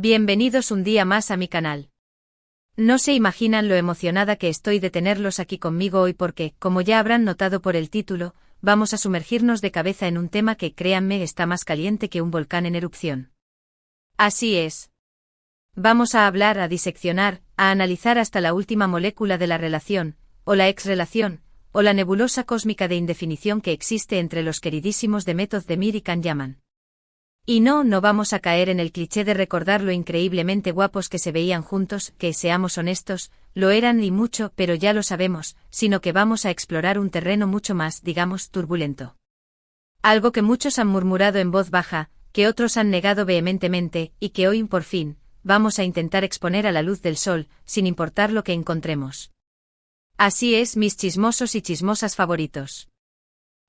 Bienvenidos un día más a mi canal. No se imaginan lo emocionada que estoy de tenerlos aquí conmigo hoy porque, como ya habrán notado por el título, vamos a sumergirnos de cabeza en un tema que, créanme, está más caliente que un volcán en erupción. Así es. Vamos a hablar, a diseccionar, a analizar hasta la última molécula de la relación, o la ex-relación, o la nebulosa cósmica de indefinición que existe entre los queridísimos de Method de Mir y Can Yaman. Y no vamos a caer en el cliché de recordar lo increíblemente guapos que se veían juntos, que, seamos honestos, lo eran y mucho, pero ya lo sabemos, sino que vamos a explorar un terreno mucho más, digamos, turbulento. Algo que muchos han murmurado en voz baja, que otros han negado vehementemente, y que hoy, por fin, vamos a intentar exponer a la luz del sol, sin importar lo que encontremos. Así es, mis chismosos y chismosas favoritos.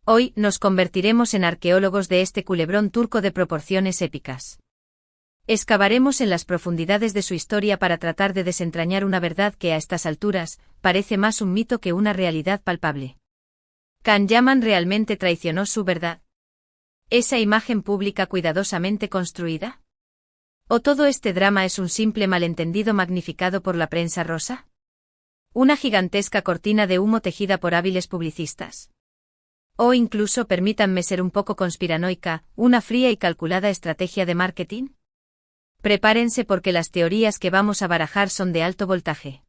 Hoy nos convertiremos en arqueólogos de este culebrón turco de proporciones épicas. Excavaremos en las profundidades de su historia para tratar de desentrañar una verdad que a estas alturas parece más un mito que una realidad palpable. ¿Can Yaman realmente traicionó su verdad? ¿Esa imagen pública cuidadosamente construida? ¿O todo este drama es un simple malentendido magnificado por la prensa rosa? ¿Una gigantesca cortina de humo tejida por hábiles publicistas? O incluso, permítanme ser un poco conspiranoica, una fría y calculada estrategia de marketing. Prepárense porque las teorías que vamos a barajar son de alto voltaje.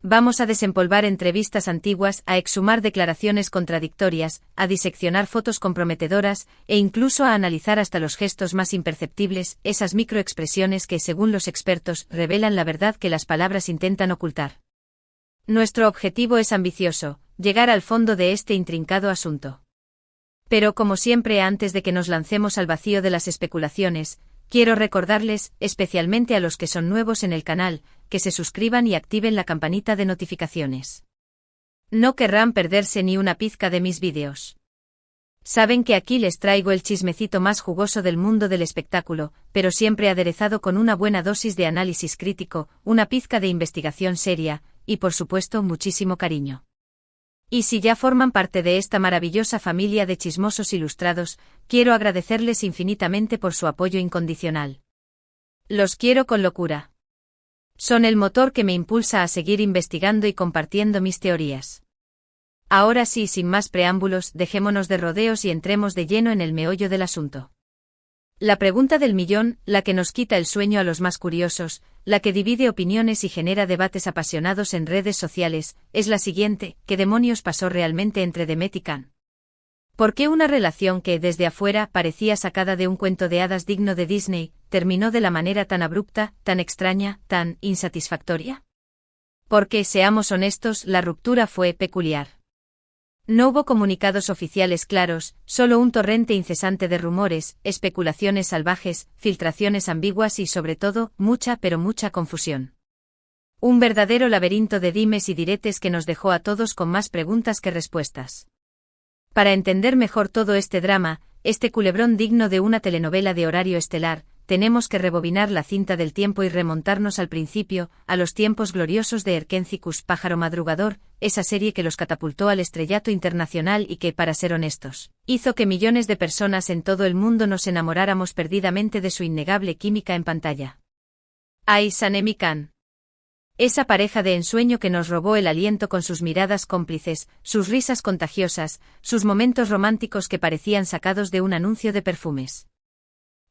Vamos a desempolvar entrevistas antiguas, a exhumar declaraciones contradictorias, a diseccionar fotos comprometedoras, e incluso a analizar hasta los gestos más imperceptibles, esas microexpresiones que, según los expertos, revelan la verdad que las palabras intentan ocultar. Nuestro objetivo es ambicioso: llegar al fondo de este intrincado asunto. Pero como siempre, antes de que nos lancemos al vacío de las especulaciones, quiero recordarles, especialmente a los que son nuevos en el canal, que se suscriban y activen la campanita de notificaciones. No querrán perderse ni una pizca de mis vídeos. Saben que aquí les traigo el chismecito más jugoso del mundo del espectáculo, pero siempre aderezado con una buena dosis de análisis crítico, una pizca de investigación seria, y por supuesto muchísimo cariño. Y si ya forman parte de esta maravillosa familia de chismosos ilustrados, quiero agradecerles infinitamente por su apoyo incondicional. Los quiero con locura. Son el motor que me impulsa a seguir investigando y compartiendo mis teorías. Ahora sí, sin más preámbulos, dejémonos de rodeos y entremos de lleno en el meollo del asunto. La pregunta del millón, la que nos quita el sueño a los más curiosos, la que divide opiniones y genera debates apasionados en redes sociales, es la siguiente: ¿qué demonios pasó realmente entre Demet y Can? ¿Por qué una relación que, desde afuera, parecía sacada de un cuento de hadas digno de Disney, terminó de la manera tan abrupta, tan extraña, tan insatisfactoria? Porque, seamos honestos, la ruptura fue peculiar. No hubo comunicados oficiales claros, solo un torrente incesante de rumores, especulaciones salvajes, filtraciones ambiguas y, sobre todo, mucha pero mucha confusión. Un verdadero laberinto de dimes y diretes que nos dejó a todos con más preguntas que respuestas. Para entender mejor todo este drama, este culebrón digno de una telenovela de horario estelar, tenemos que rebobinar la cinta del tiempo y remontarnos al principio, a los tiempos gloriosos de Erkencicus, pájaro madrugador, esa serie que los catapultó al estrellato internacional y que, para ser honestos, hizo que millones de personas en todo el mundo nos enamoráramos perdidamente de su innegable química en pantalla. ¡Ay, Sanem y Can! Esa pareja de ensueño que nos robó el aliento con sus miradas cómplices, sus risas contagiosas, sus momentos románticos que parecían sacados de un anuncio de perfumes.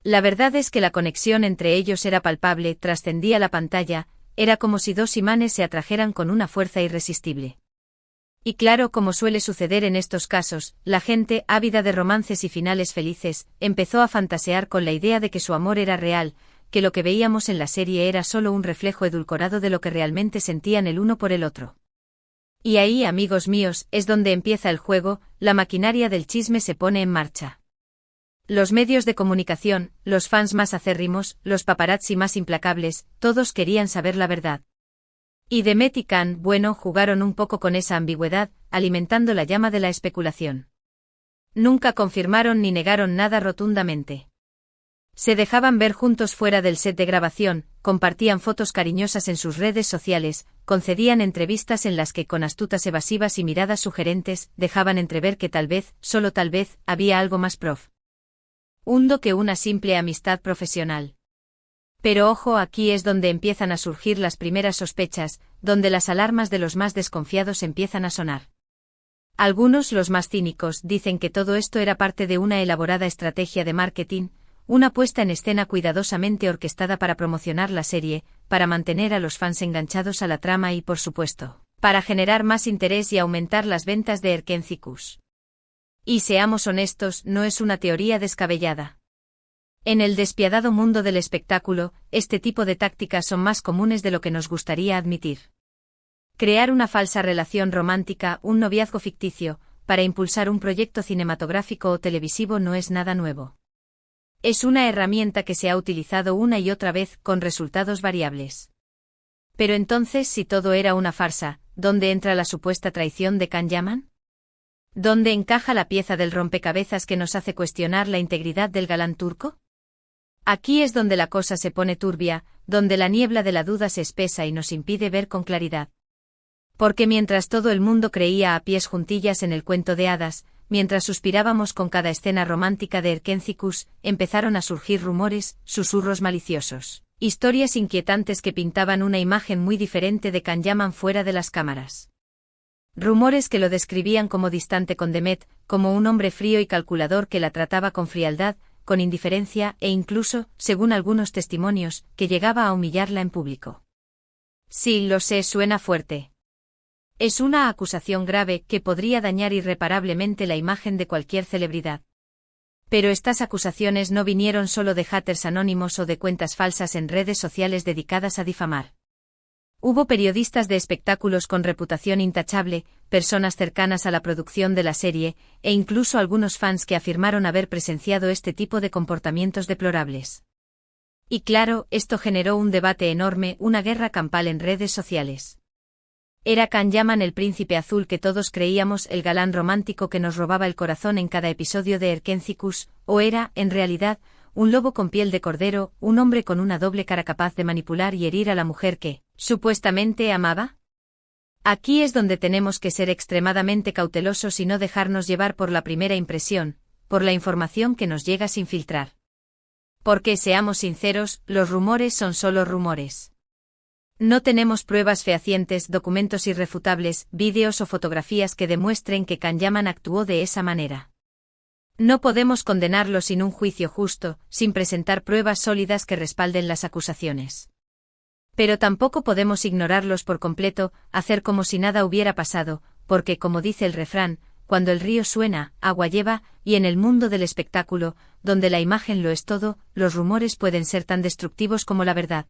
La verdad es que la conexión entre ellos era palpable, trascendía la pantalla, era como si dos imanes se atrajeran con una fuerza irresistible. Y claro, como suele suceder en estos casos, la gente, ávida de romances y finales felices, empezó a fantasear con la idea de que su amor era real, que lo que veíamos en la serie era solo un reflejo edulcorado de lo que realmente sentían el uno por el otro. Y ahí, amigos míos, es donde empieza el juego, la maquinaria del chisme se pone en marcha. Los medios de comunicación, los fans más acérrimos, los paparazzi más implacables, todos querían saber la verdad. Y Demet y Can, bueno, jugaron un poco con esa ambigüedad, alimentando la llama de la especulación. Nunca confirmaron ni negaron nada rotundamente. Se dejaban ver juntos fuera del set de grabación, compartían fotos cariñosas en sus redes sociales, concedían entrevistas en las que, con astutas evasivas y miradas sugerentes, dejaban entrever que tal vez, solo tal vez, había algo más hundo que una simple amistad profesional. Pero ojo, aquí es donde empiezan a surgir las primeras sospechas, donde las alarmas de los más desconfiados empiezan a sonar. Algunos, los más cínicos, dicen que todo esto era parte de una elaborada estrategia de marketing, una puesta en escena cuidadosamente orquestada para promocionar la serie, para mantener a los fans enganchados a la trama y, por supuesto, para generar más interés y aumentar las ventas de Erkencicus. Y seamos honestos, no es una teoría descabellada. En el despiadado mundo del espectáculo, este tipo de tácticas son más comunes de lo que nos gustaría admitir. Crear una falsa relación romántica, un noviazgo ficticio, para impulsar un proyecto cinematográfico o televisivo no es nada nuevo. Es una herramienta que se ha utilizado una y otra vez con resultados variables. Pero entonces, si todo era una farsa, ¿dónde entra la supuesta traición de Can Yaman? ¿Dónde encaja la pieza del rompecabezas que nos hace cuestionar la integridad del galán turco? Aquí es donde la cosa se pone turbia, donde la niebla de la duda se espesa y nos impide ver con claridad. Porque mientras todo el mundo creía a pies juntillas en el cuento de hadas, mientras suspirábamos con cada escena romántica de Erkencicus, empezaron a surgir rumores, susurros maliciosos, historias inquietantes que pintaban una imagen muy diferente de Can Yaman fuera de las cámaras. Rumores que lo describían como distante con Demet, como un hombre frío y calculador que la trataba con frialdad, con indiferencia e incluso, según algunos testimonios, que llegaba a humillarla en público. Sí, lo sé, suena fuerte. Es una acusación grave que podría dañar irreparablemente la imagen de cualquier celebridad. Pero estas acusaciones no vinieron solo de haters anónimos o de cuentas falsas en redes sociales dedicadas a difamar. Hubo periodistas de espectáculos con reputación intachable, personas cercanas a la producción de la serie, e incluso algunos fans que afirmaron haber presenciado este tipo de comportamientos deplorables. Y claro, esto generó un debate enorme, una guerra campal en redes sociales. ¿Era Can Yaman el príncipe azul que todos creíamos, el galán romántico que nos robaba el corazón en cada episodio de Erkencicus, o era, en realidad, un lobo con piel de cordero, un hombre con una doble cara capaz de manipular y herir a la mujer que, supuestamente, amaba? Aquí es donde tenemos que ser extremadamente cautelosos y no dejarnos llevar por la primera impresión, por la información que nos llega sin filtrar. Porque, seamos sinceros, los rumores son solo rumores. No tenemos pruebas fehacientes, documentos irrefutables, vídeos o fotografías que demuestren que Can Yaman actuó de esa manera. No podemos condenarlo sin un juicio justo, sin presentar pruebas sólidas que respalden las acusaciones. Pero tampoco podemos ignorarlos por completo, hacer como si nada hubiera pasado, porque, como dice el refrán, cuando el río suena, agua lleva, y en el mundo del espectáculo, donde la imagen lo es todo, los rumores pueden ser tan destructivos como la verdad.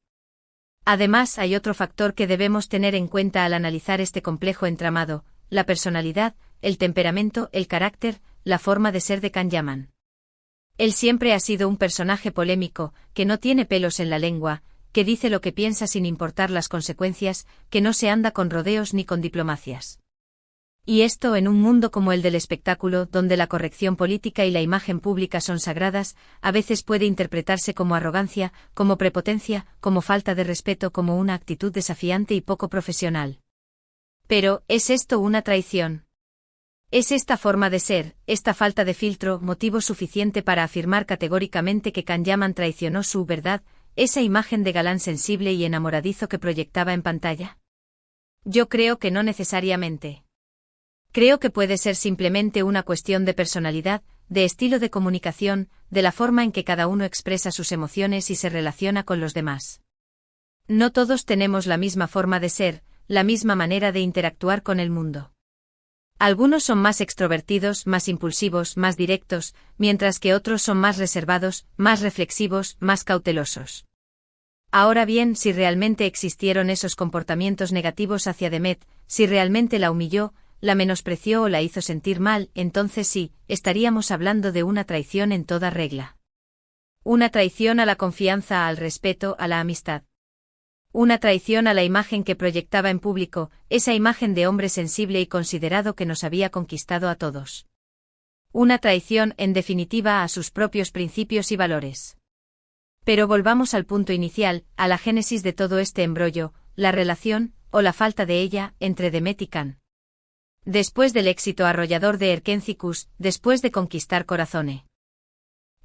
Además, hay otro factor que debemos tener en cuenta al analizar este complejo entramado: la personalidad, el temperamento, el carácter, la forma de ser de Can Yaman. Él siempre ha sido un personaje polémico, que no tiene pelos en la lengua, que dice lo que piensa sin importar las consecuencias, que no se anda con rodeos ni con diplomacias. Y esto en un mundo como el del espectáculo, donde la corrección política y la imagen pública son sagradas, a veces puede interpretarse como arrogancia, como prepotencia, como falta de respeto, como una actitud desafiante y poco profesional. Pero, ¿es esto una traición? ¿Es esta forma de ser, esta falta de filtro, motivo suficiente para afirmar categóricamente que Can Yaman traicionó su verdad, esa imagen de galán sensible y enamoradizo que proyectaba en pantalla? Yo creo que no necesariamente. Creo que puede ser simplemente una cuestión de personalidad, de estilo de comunicación, de la forma en que cada uno expresa sus emociones y se relaciona con los demás. No todos tenemos la misma forma de ser, la misma manera de interactuar con el mundo. Algunos son más extrovertidos, más impulsivos, más directos, mientras que otros son más reservados, más reflexivos, más cautelosos. Ahora bien, si realmente existieron esos comportamientos negativos hacia Demet, si realmente la humilló, la menospreció o la hizo sentir mal, entonces sí, estaríamos hablando de una traición en toda regla. Una traición a la confianza, al respeto, a la amistad. Una traición a la imagen que proyectaba en público, esa imagen de hombre sensible y considerado que nos había conquistado a todos. Una traición, en definitiva, a sus propios principios y valores. Pero volvamos al punto inicial, a la génesis de todo este embrollo, la relación, o la falta de ella, entre Demet y Can. Después del éxito arrollador de Erkencicus, después de conquistar Corazone.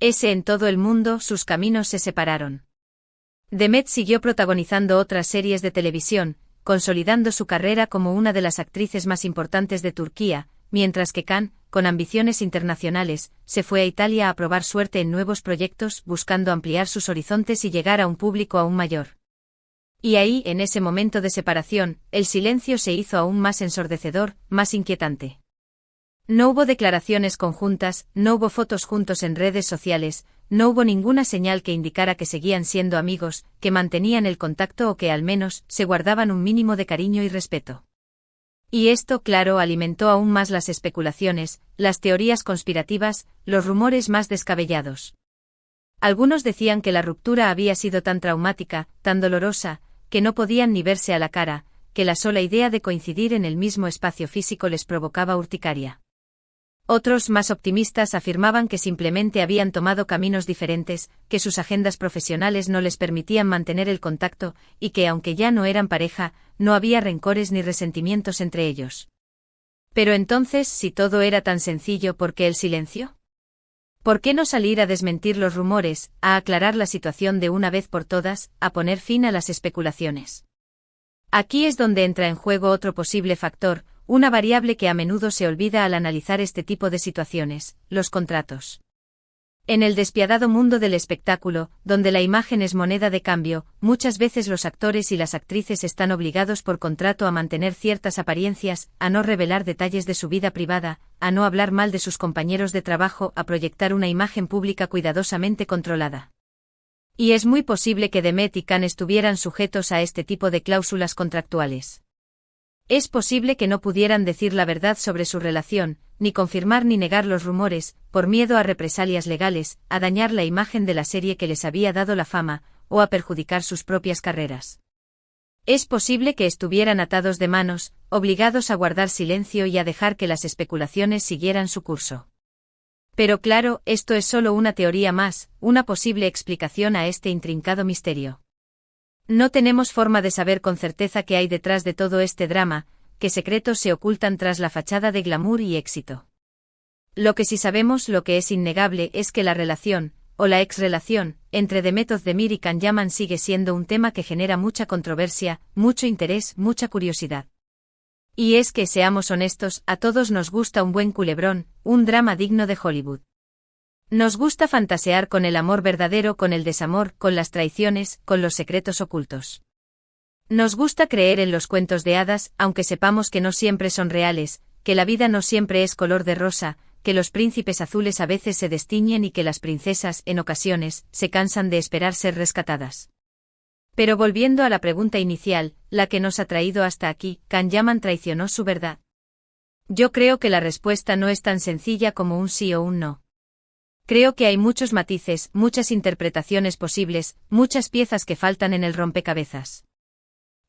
En todo el mundo, sus caminos se separaron. Demet siguió protagonizando otras series de televisión, consolidando su carrera como una de las actrices más importantes de Turquía, mientras que Can, con ambiciones internacionales, se fue a Italia a probar suerte en nuevos proyectos, buscando ampliar sus horizontes y llegar a un público aún mayor. Y ahí, en ese momento de separación, el silencio se hizo aún más ensordecedor, más inquietante. No hubo declaraciones conjuntas, no hubo fotos juntos en redes sociales, no hubo ninguna señal que indicara que seguían siendo amigos, que mantenían el contacto o que al menos se guardaban un mínimo de cariño y respeto. Y esto, claro, alimentó aún más las especulaciones, las teorías conspirativas, los rumores más descabellados. Algunos decían que la ruptura había sido tan traumática, tan dolorosa, que no podían ni verse a la cara, que la sola idea de coincidir en el mismo espacio físico les provocaba urticaria. Otros, más optimistas, afirmaban que simplemente habían tomado caminos diferentes, que sus agendas profesionales no les permitían mantener el contacto, y que aunque ya no eran pareja, no había rencores ni resentimientos entre ellos. Pero entonces, si todo era tan sencillo, ¿por qué el silencio? ¿Por qué no salir a desmentir los rumores, a aclarar la situación de una vez por todas, a poner fin a las especulaciones? Aquí es donde entra en juego otro posible factor, una variable que a menudo se olvida al analizar este tipo de situaciones: los contratos. En el despiadado mundo del espectáculo, donde la imagen es moneda de cambio, muchas veces los actores y las actrices están obligados por contrato a mantener ciertas apariencias, a no revelar detalles de su vida privada, a no hablar mal de sus compañeros de trabajo, a proyectar una imagen pública cuidadosamente controlada. Y es muy posible que Demet y Can estuvieran sujetos a este tipo de cláusulas contractuales. Es posible que no pudieran decir la verdad sobre su relación, ni confirmar ni negar los rumores, por miedo a represalias legales, a dañar la imagen de la serie que les había dado la fama, o a perjudicar sus propias carreras. Es posible que estuvieran atados de manos, obligados a guardar silencio y a dejar que las especulaciones siguieran su curso. Pero claro, esto es solo una teoría más, una posible explicación a este intrincado misterio. No tenemos forma de saber con certeza qué hay detrás de todo este drama, qué secretos se ocultan tras la fachada de glamour y éxito. Lo que sí sabemos, lo que es innegable, es que la relación, o la ex-relación, entre Demet Özdemir y Can Yaman sigue siendo un tema que genera mucha controversia, mucho interés, mucha curiosidad. Y es que, seamos honestos, a todos nos gusta un buen culebrón, un drama digno de Hollywood. Nos gusta fantasear con el amor verdadero, con el desamor, con las traiciones, con los secretos ocultos. Nos gusta creer en los cuentos de hadas, aunque sepamos que no siempre son reales, que la vida no siempre es color de rosa, que los príncipes azules a veces se destiñen y que las princesas, en ocasiones, se cansan de esperar ser rescatadas. Pero volviendo a la pregunta inicial, la que nos ha traído hasta aquí, ¿Can Yaman traicionó su verdad? Yo creo que la respuesta no es tan sencilla como un sí o un no. Creo que hay muchos matices, muchas interpretaciones posibles, muchas piezas que faltan en el rompecabezas.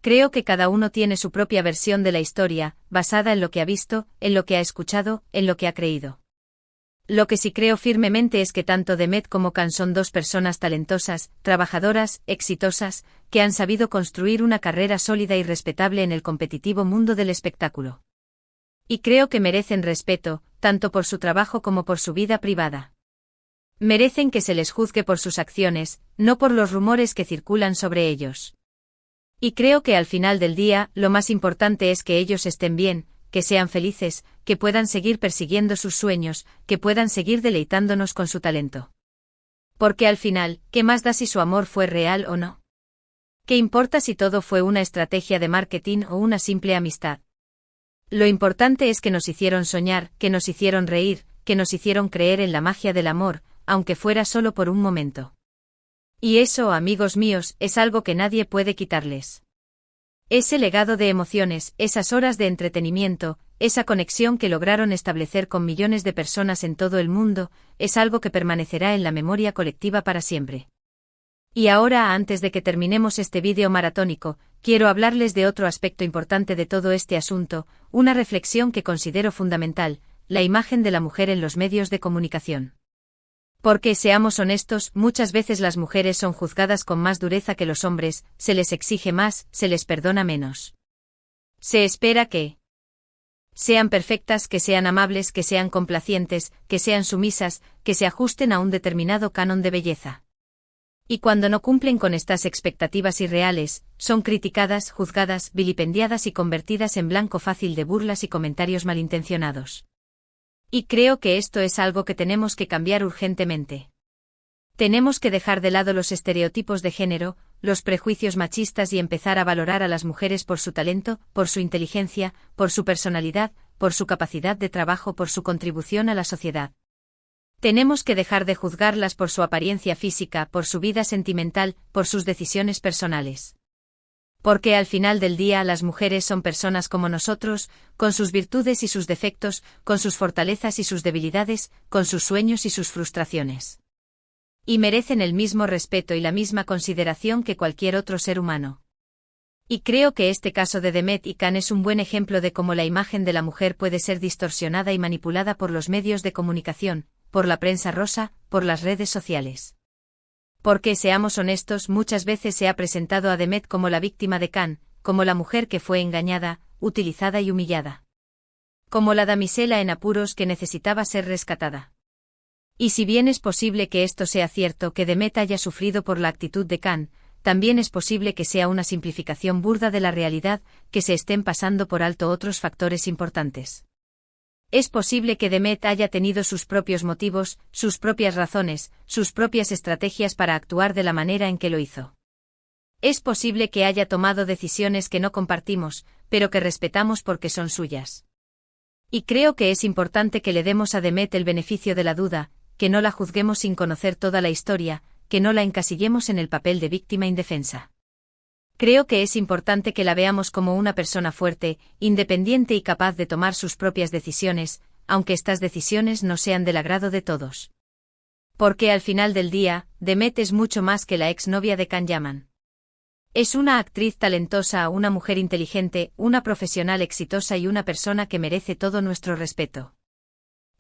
Creo que cada uno tiene su propia versión de la historia, basada en lo que ha visto, en lo que ha escuchado, en lo que ha creído. Lo que sí creo firmemente es que tanto Demet como Can son dos personas talentosas, trabajadoras, exitosas, que han sabido construir una carrera sólida y respetable en el competitivo mundo del espectáculo. Y creo que merecen respeto, tanto por su trabajo como por su vida privada. Merecen que se les juzgue por sus acciones, no por los rumores que circulan sobre ellos. Y creo que al final del día, lo más importante es que ellos estén bien, que sean felices, que puedan seguir persiguiendo sus sueños, que puedan seguir deleitándonos con su talento. Porque al final, ¿qué más da si su amor fue real o no? ¿Qué importa si todo fue una estrategia de marketing o una simple amistad? Lo importante es que nos hicieron soñar, que nos hicieron reír, que nos hicieron creer en la magia del amor, aunque fuera solo por un momento. Y eso, amigos míos, es algo que nadie puede quitarles. Ese legado de emociones, esas horas de entretenimiento, esa conexión que lograron establecer con millones de personas en todo el mundo, es algo que permanecerá en la memoria colectiva para siempre. Y ahora, antes de que terminemos este vídeo maratónico, quiero hablarles de otro aspecto importante de todo este asunto, una reflexión que considero fundamental: la imagen de la mujer en los medios de comunicación. Porque, seamos honestos, muchas veces las mujeres son juzgadas con más dureza que los hombres, se les exige más, se les perdona menos. Se espera que sean perfectas, que sean amables, que sean complacientes, que sean sumisas, que se ajusten a un determinado canon de belleza. Y cuando no cumplen con estas expectativas irreales, son criticadas, juzgadas, vilipendiadas y convertidas en blanco fácil de burlas y comentarios malintencionados. Y creo que esto es algo que tenemos que cambiar urgentemente. Tenemos que dejar de lado los estereotipos de género, los prejuicios machistas y empezar a valorar a las mujeres por su talento, por su inteligencia, por su personalidad, por su capacidad de trabajo, por su contribución a la sociedad. Tenemos que dejar de juzgarlas por su apariencia física, por su vida sentimental, por sus decisiones personales. Porque al final del día las mujeres son personas como nosotros, con sus virtudes y sus defectos, con sus fortalezas y sus debilidades, con sus sueños y sus frustraciones. Y merecen el mismo respeto y la misma consideración que cualquier otro ser humano. Y creo que este caso de Demet y Can es un buen ejemplo de cómo la imagen de la mujer puede ser distorsionada y manipulada por los medios de comunicación, por la prensa rosa, por las redes sociales. Porque, seamos honestos, muchas veces se ha presentado a Demet como la víctima de Can, como la mujer que fue engañada, utilizada y humillada. Como la damisela en apuros que necesitaba ser rescatada. Y si bien es posible que esto sea cierto, que Demet haya sufrido por la actitud de Can, también es posible que sea una simplificación burda de la realidad, que se estén pasando por alto otros factores importantes. Es posible que Demet haya tenido sus propios motivos, sus propias razones, sus propias estrategias para actuar de la manera en que lo hizo. Es posible que haya tomado decisiones que no compartimos, pero que respetamos porque son suyas. Y creo que es importante que le demos a Demet el beneficio de la duda, que no la juzguemos sin conocer toda la historia, que no la encasillemos en el papel de víctima indefensa. Creo que es importante que la veamos como una persona fuerte, independiente y capaz de tomar sus propias decisiones, aunque estas decisiones no sean del agrado de todos. Porque al final del día, Demet es mucho más que la exnovia de Can Yaman. Es una actriz talentosa, una mujer inteligente, una profesional exitosa y una persona que merece todo nuestro respeto.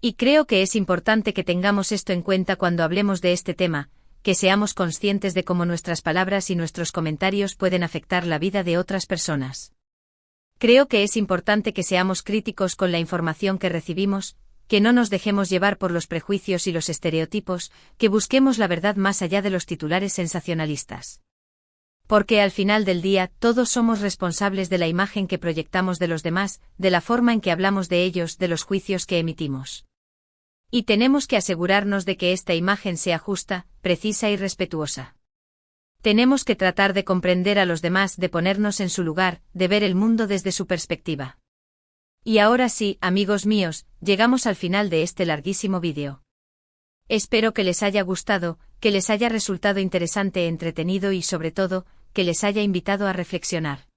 Y creo que es importante que tengamos esto en cuenta cuando hablemos de este tema, que seamos conscientes de cómo nuestras palabras y nuestros comentarios pueden afectar la vida de otras personas. Creo que es importante que seamos críticos con la información que recibimos, que no nos dejemos llevar por los prejuicios y los estereotipos, que busquemos la verdad más allá de los titulares sensacionalistas. Porque al final del día todos somos responsables de la imagen que proyectamos de los demás, de la forma en que hablamos de ellos, de los juicios que emitimos. Y tenemos que asegurarnos de que esta imagen sea justa, precisa y respetuosa. Tenemos que tratar de comprender a los demás, de ponernos en su lugar, de ver el mundo desde su perspectiva. Y ahora sí, amigos míos, llegamos al final de este larguísimo vídeo. Espero que les haya gustado, que les haya resultado interesante, entretenido y sobre todo, que les haya invitado a reflexionar.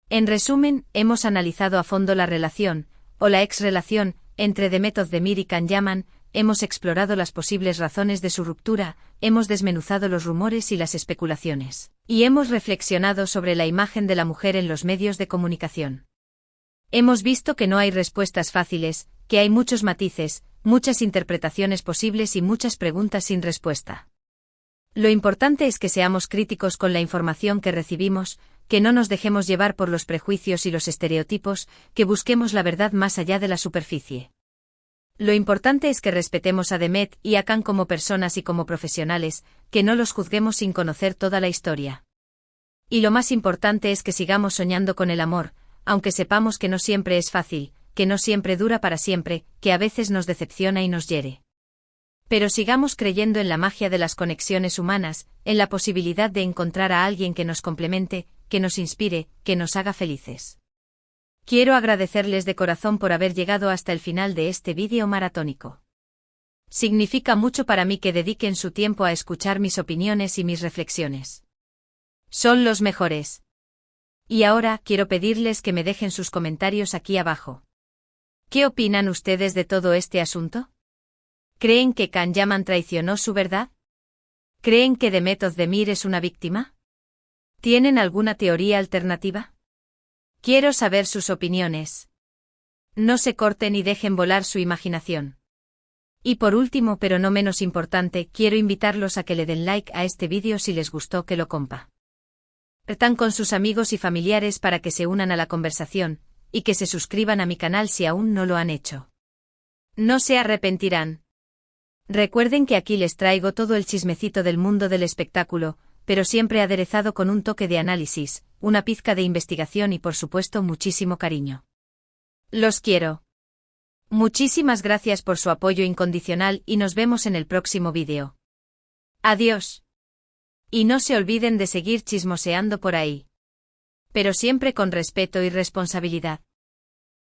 En resumen, hemos analizado a fondo la relación, o la ex-relación, entre Demet Özdemir y Can Yaman, hemos explorado las posibles razones de su ruptura, hemos desmenuzado los rumores y las especulaciones, y hemos reflexionado sobre la imagen de la mujer en los medios de comunicación. Hemos visto que no hay respuestas fáciles, que hay muchos matices, muchas interpretaciones posibles y muchas preguntas sin respuesta. Lo importante es que seamos críticos con la información que recibimos, que no nos dejemos llevar por los prejuicios y los estereotipos, que busquemos la verdad más allá de la superficie. Lo importante es que respetemos a Demet y a Can como personas y como profesionales, que no los juzguemos sin conocer toda la historia. Y lo más importante es que sigamos soñando con el amor, aunque sepamos que no siempre es fácil, que no siempre dura para siempre, que a veces nos decepciona y nos hiere. Pero sigamos creyendo en la magia de las conexiones humanas, en la posibilidad de encontrar a alguien que nos complemente, que nos inspire, que nos haga felices. Quiero agradecerles de corazón por haber llegado hasta el final de este vídeo maratónico. Significa mucho para mí que dediquen su tiempo a escuchar mis opiniones y mis reflexiones. Son los mejores. Y ahora quiero pedirles que me dejen sus comentarios aquí abajo. ¿Qué opinan ustedes de todo este asunto? ¿Creen que Can Yaman traicionó su verdad? ¿Creen que Demet Özdemir es una víctima? ¿Tienen alguna teoría alternativa? Quiero saber sus opiniones. No se corten y dejen volar su imaginación. Y por último, pero no menos importante, quiero invitarlos a que le den like a este vídeo si les gustó, que lo compartan con sus amigos y familiares para que se unan a la conversación, y que se suscriban a mi canal si aún no lo han hecho. No se arrepentirán. Recuerden que aquí les traigo todo el chismecito del mundo del espectáculo, pero siempre aderezado con un toque de análisis, una pizca de investigación y por supuesto muchísimo cariño. Los quiero. Muchísimas gracias por su apoyo incondicional y nos vemos en el próximo vídeo. Adiós. Y no se olviden de seguir chismoseando por ahí. Pero siempre con respeto y responsabilidad.